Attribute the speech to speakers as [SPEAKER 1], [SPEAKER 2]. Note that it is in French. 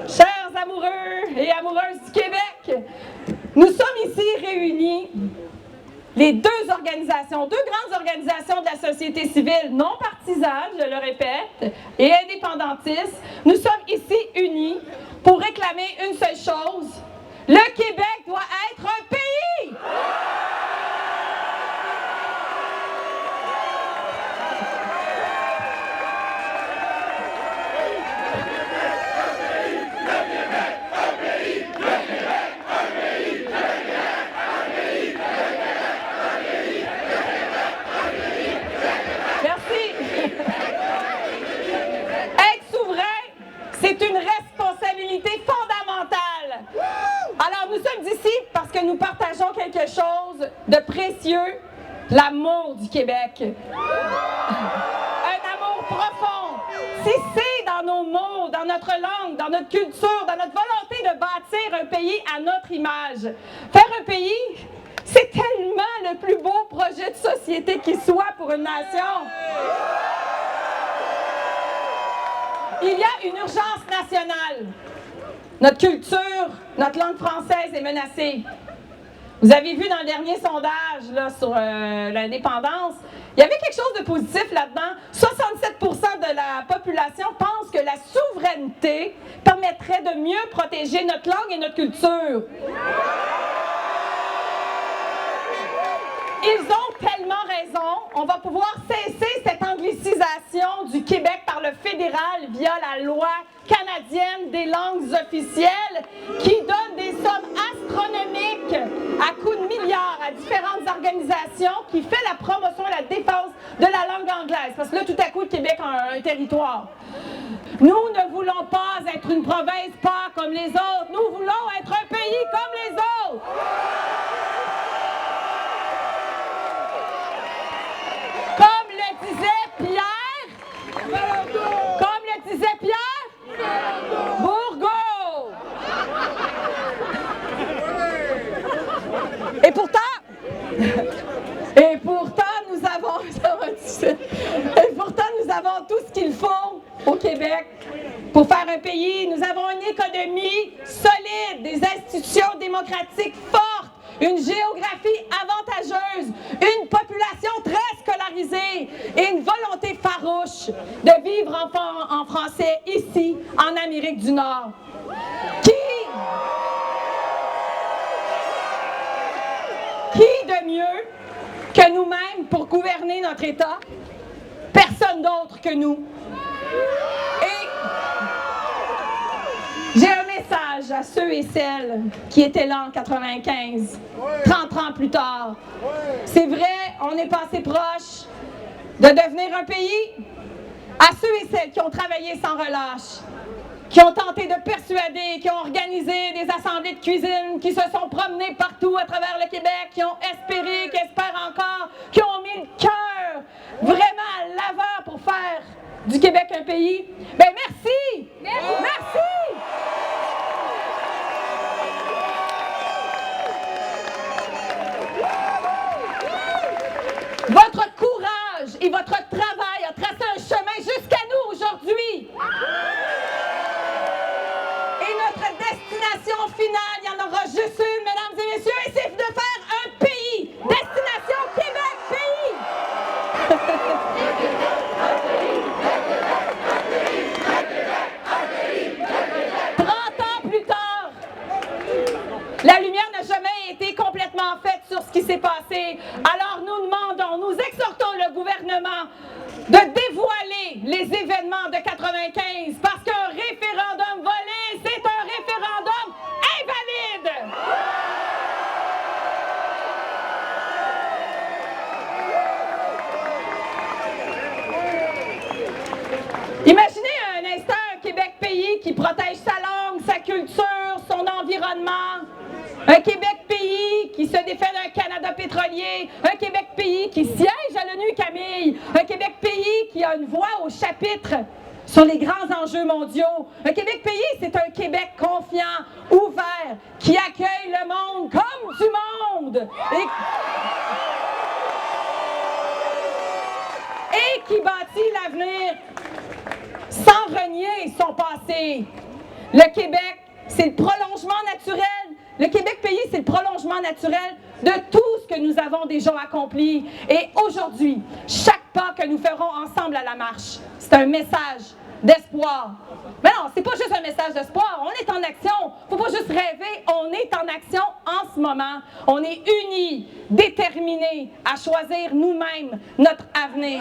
[SPEAKER 1] Chers amoureux et amoureuses du Québec, nous sommes ici réunis, les deux grandes organisations de la société civile non partisane, je le répète, et indépendantistes. Nous sommes ici unis pour réclamer une seule chose: le Québec doit être un pays! C'est une responsabilité fondamentale. Alors, nous sommes ici parce que nous partageons quelque chose de précieux, l'amour du Québec. Un amour profond. Si c'est dans nos mots, dans notre langue, dans notre culture, dans notre volonté de bâtir un pays à notre image. Faire un pays, c'est tellement le plus beau projet de société qui soit pour une nation. Il y a une urgence nationale. Notre culture, notre langue française est menacée. Vous avez vu dans le dernier sondage là, sur l'indépendance, il y avait quelque chose de positif là-dedans. 67% de la population pense que la souveraineté permettrait de mieux protéger notre langue et notre culture. Ils ont tellement raison. On va pouvoir cesser cette anglicisation du Québec par le fédéral via la loi canadienne des langues officielles qui donne des sommes astronomiques à coups de milliards à différentes organisations qui fait la promotion et la défense de la langue anglaise. Parce que là, tout à coup, le Québec a un territoire. Nous ne voulons pas être une province pas comme les autres. Nous voulons être un pays comme les autres. Comme le disait Pierre, Bourgault. Et pourtant, nous avons tout ce qu'il faut au Québec pour faire un pays. Nous avons une économie solide, des institutions démocratiques fortes, une géographie avantageuse, une population très scolarisée et une volonté farouche de vivre en français ici, en Amérique du Nord. Qui de mieux que nous-mêmes pour gouverner notre État? Personne d'autre que nous. Et j'ai un message à ceux et celles qui étaient là en 95, 30 ans plus tard. C'est vrai, on n'est pas assez proche de devenir un pays. À ceux et celles qui ont travaillé sans relâche, qui ont tenté de persuader, qui ont organisé des assemblées de cuisine, qui se sont promenés partout à travers le Québec, qui ont espéré, qui espèrent encore, qui ont mis le cœur vraiment à l'avant pour faire du Québec un pays. Bien, merci! Merci! Votre courage et votre travail a tracé un chemin jusqu'à nous aujourd'hui. Et notre destination finale, il y en aura juste une, mesdames et messieurs, et c'est de faire un pays. Destination Québec, pays. 30 ans plus tard, la lumière n'a jamais été complètement faite sur ce qui s'est passé. Alors nous demandons, nous exhortons le gouvernement de dévoiler les événements de 95 parce qu'un référendum volé, c'est un référendum invalide. Imaginez un instant un Québec pays qui protège sa langue, sa culture, son environnement. Un Québec pays qui se défait d'un Canada pétrolier. Un Québec pays qui siège à l'ONU, Camille. Un Québec pays qui a une voix au chapitre sur les grands enjeux mondiaux. Un Québec pays, c'est un Québec confiant, ouvert, qui accueille le monde comme du monde. Et qui bâtit l'avenir sans renier son passé. Le Québec, c'est le prolongement naturel. Le Québec pays, c'est le prolongement naturel de tout ce que nous avons déjà accompli. Et aujourd'hui, chaque pas que nous ferons ensemble à la marche, c'est un message d'espoir. Mais non, c'est pas juste un message d'espoir, on est en action. Faut pas juste rêver, on est en action en ce moment. On est unis, déterminés à choisir nous-mêmes notre avenir.